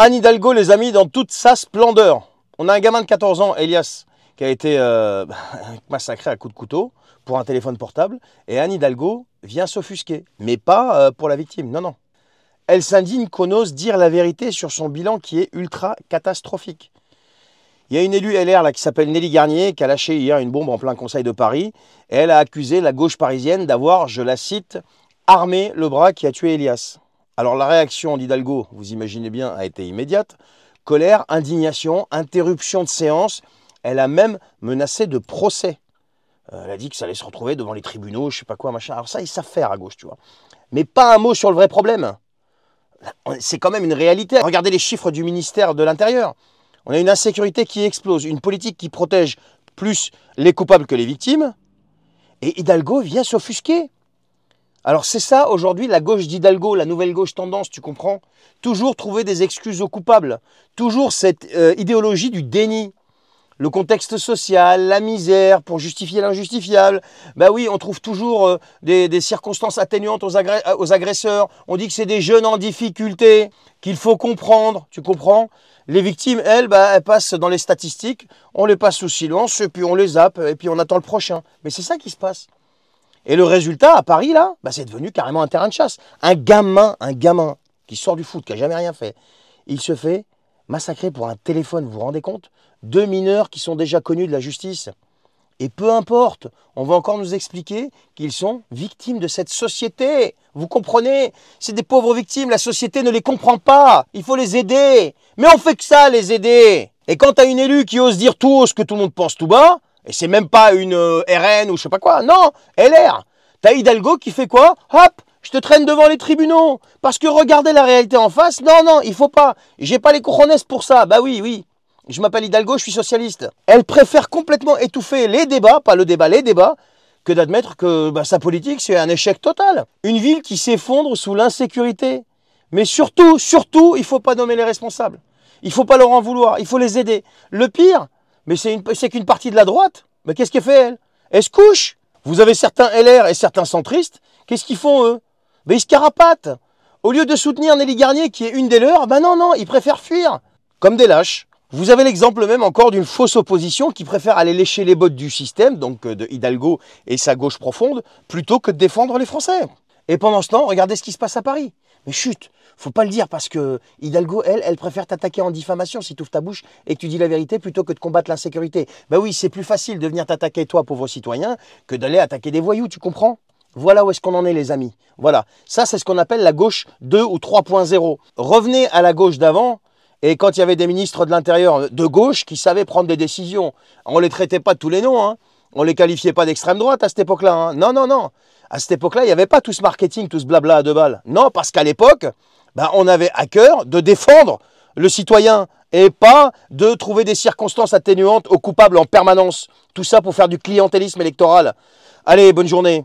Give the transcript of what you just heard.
Anne Hidalgo, les amis, dans toute sa splendeur. On a un gamin de 14 ans, Elias, qui a été massacré à coups de couteau pour un téléphone portable. Et Anne Hidalgo vient s'offusquer, mais pas pour la victime, non, non. Elle s'indigne qu'on ose dire la vérité sur son bilan qui est ultra catastrophique. Il y a une élue LR là, qui s'appelle Nelly Garnier qui a lâché hier une bombe en plein Conseil de Paris. Et elle a accusé la gauche parisienne d'avoir, je la cite, armé le bras qui a tué Elias. Alors la réaction d'Hidalgo, vous imaginez bien, a été immédiate. Colère, indignation, interruption de séance. Elle a même menacé de procès. Elle a dit que ça allait se retrouver devant les tribunaux, je sais pas quoi, machin. Alors ça, ils savent faire à gauche, tu vois. Mais pas un mot sur le vrai problème. C'est quand même une réalité. Regardez les chiffres du ministère de l'Intérieur. On a une insécurité qui explose, une politique qui protège plus les coupables que les victimes. Et Hidalgo vient s'offusquer. Alors c'est ça aujourd'hui la gauche d'Hidalgo, la nouvelle gauche tendance, tu comprends? Toujours trouver des excuses aux coupables. Toujours cette idéologie du déni. Le contexte social, la misère pour justifier l'injustifiable. Ben oui, on trouve toujours des circonstances atténuantes aux agresseurs. On dit que c'est des jeunes en difficulté, qu'il faut comprendre, tu comprends? Les victimes, elles, elles passent dans les statistiques, on les passe sous silence, et puis on les zappe, et puis on attend le prochain. Mais c'est ça qui se passe. Et le résultat, à Paris, là, c'est devenu carrément un terrain de chasse. Un gamin qui sort du foot, qui n'a jamais rien fait, il se fait massacrer pour un téléphone, vous vous rendez compte? 2 mineurs qui sont déjà connus de la justice. Et peu importe, on va encore nous expliquer qu'ils sont victimes de cette société. Vous comprenez? C'est des pauvres victimes, la société ne les comprend pas. Il faut les aider. Mais on fait que ça, les aider. Et quand tu as une élue qui ose dire tout haut ce que tout le monde pense tout bas, et c'est même pas une RN ou je sais pas quoi, non, LR. T'as Hidalgo qui fait quoi? Hop, je te traîne devant les tribunaux. Parce que regardez la réalité en face. Non, non, il faut pas. J'ai pas les cojones pour ça. Bah oui, oui. Je m'appelle Hidalgo, je suis socialiste. Elle préfère complètement étouffer les débats, pas le débat, les débats, que d'admettre que sa politique, c'est un échec total. Une ville qui s'effondre sous l'insécurité. Mais surtout, il ne faut pas nommer les responsables. Il ne faut pas leur en vouloir, il faut les aider. Le pire, mais c'est qu'une partie de la droite. Mais qu'est-ce qu'elle fait, elle? Elle se couche. Vous avez certains LR et certains centristes, qu'est-ce qu'ils font, eux? Ils se carapatent. Au lieu de soutenir Nelly Garnier, qui est une des leurs, non, ils préfèrent fuir. Comme des lâches. Vous avez l'exemple même encore d'une fausse opposition qui préfère aller lécher les bottes du système, donc de Hidalgo et sa gauche profonde, plutôt que de défendre les Français. Et pendant ce temps, regardez ce qui se passe à Paris. Mais chut, faut pas le dire parce que Hidalgo, elle préfère t'attaquer en diffamation si tu ouvres ta bouche et que tu dis la vérité plutôt que de combattre l'insécurité. Ben oui, c'est plus facile de venir t'attaquer toi, pauvre citoyen, que d'aller attaquer des voyous, tu comprends? Voilà où est-ce qu'on en est, les amis. Voilà, ça c'est ce qu'on appelle la gauche 2 ou 3.0. Revenez à la gauche d'avant. Et quand il y avait des ministres de l'Intérieur de gauche qui savaient prendre des décisions, on ne les traitait pas de tous les noms, hein. On ne les qualifiait pas d'extrême droite à cette époque-là. Hein. Non, non, non. À cette époque-là, il n'y avait pas tout ce marketing, tout ce blabla à 2 balles. Non, parce qu'à l'époque, on avait à cœur de défendre le citoyen et pas de trouver des circonstances atténuantes aux coupables en permanence. Tout ça pour faire du clientélisme électoral. Allez, bonne journée.